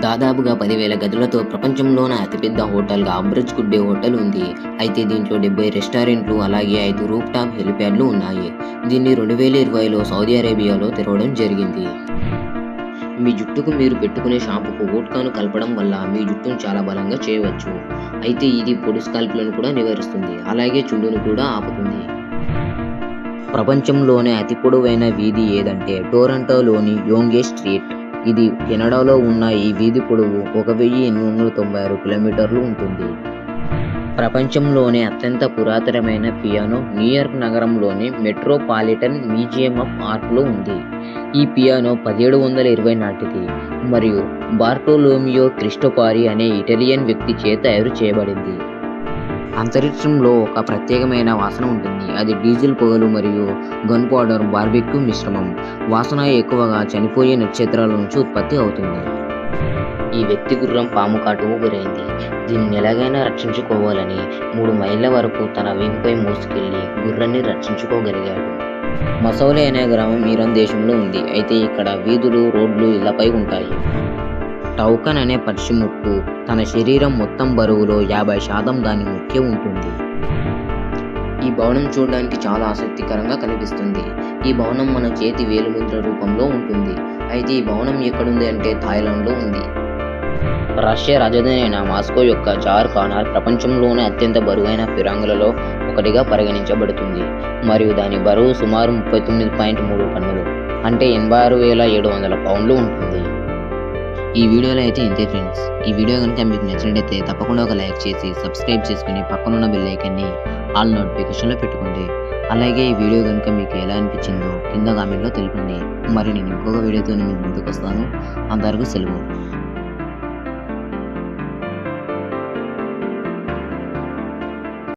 దాదాపుగా 10,000 గదులతో ప్రపంచంలోనే అతిపెద్ద హోటల్‌గా అబ్రజ్ గుడ్డే హోటల్ ఉంది. అయితే దీంట్లో 70 రెస్టారెంట్లు, అలాగే 5 రూఫ్ టాప్ హెలిప్యాడ్లు ఉన్నాయి. దీన్ని 2020లో సౌదీ అరేబియాలో తెరవడం జరిగింది. మీ జుట్టుకు మీరు పెట్టుకునే షాంపూకు వోడ్కాను కలపడం వల్ల మీ జుట్టును చాలా బలంగా చేయవచ్చు. అయితే ఇది పొడి స్కాల్ప్‌లను కూడా నివారిస్తుంది. అలాగే చుండును కూడా ఆపుతుంది. ప్రపంచంలోనే అతి పొడవైన వీధి ఏదంటే టొరంటోలోని యోంగే స్ట్రీట్. ఇది కెనడాలో ఉన్న ఈ వీధి పొడవు 1896 కిలోమీటర్లు ఉంటుంది. ప్రపంచంలోనే అత్యంత పురాతనమైన పియానో న్యూయార్క్ నగరంలోని మెట్రోపాలిటన్ మ్యూజియం ఆఫ్ ఆర్ట్లో ఉంది. ఈ పియానో 1720 నాటిది మరియు బార్టోలోమియో క్రిస్టోపారి అనే ఇటాలియన్ వ్యక్తి చేత తయారు చేయబడింది. అంతరిక్షంలో ఒక ప్రత్యేకమైన వాసన ఉంటుంది. అది డీజిల్ పొగలు మరియు గన్ పౌడర్ బార్బెక్యూ మిశ్రమం. వాసన ఎక్కువగా చనిపోయే నక్షత్రాల నుంచి ఉత్పత్తి అవుతుంది. ఈ వ్యక్తి గుర్రం పాము కాటుకు గురైంది. దీన్ని ఎలాగైనా రక్షించుకోవాలని 3 మైళ్ళ వరకు తన వీపుపై మోసుకెళ్లి గుర్రాన్ని రక్షించుకోగలిగాడు. మసౌలే అనే గ్రామం ఇరాన్ దేశంలో ఉంది. అయితే ఇక్కడ వీధులు, రోడ్లు ఇళ్లపై ఉంటాయి. టౌకన్ అనే పక్షి ముక్కు తన శరీరం మొత్తం బరువులో 50% దాని ముక్కే ఉంటుంది. ఈ భవనం చూడడానికి చాలా ఆసక్తికరంగా కనిపిస్తుంది. ఈ భవనం మన చేతి వేలిముద్ర రూపంలో ఉంటుంది. అయితే ఈ భవనం ఎక్కడుంది అంటే థాయిలాండ్లో ఉంది. రష్యా రాజధాని అయిన మాస్కో యొక్క జార్ కానార్ ప్రపంచంలోనే అత్యంత బరువైన ఫిరంగులలో ఒకటిగా పరిగణించబడుతుంది మరియు దాని బరువు సుమారు 39.3 టన్నులు అంటే 86,700 పౌండ్లు ఉంటుంది. ఈ వీడియోలో అయితే ఇంతే ఫ్రెండ్స్. ఈ వీడియో కనుక మీకు నచ్చినట్లయితే తప్పకుండా ఒక లైక్ చేసి సబ్స్క్రైబ్ చేసుకుని పక్కనున్న బెల్ ఐకాన్ని ఆల్ నోటిఫికేషన్లో పెట్టుకోండి. అలాగే ఈ వీడియో కనుక మీకు ఎలా అనిపించిందో కింద కామెంట్లో తెలపండి. మరి నేను ఇంకొక వీడియోతో మీ ముందుకు వస్తాను. అంతవరకు సెలవు.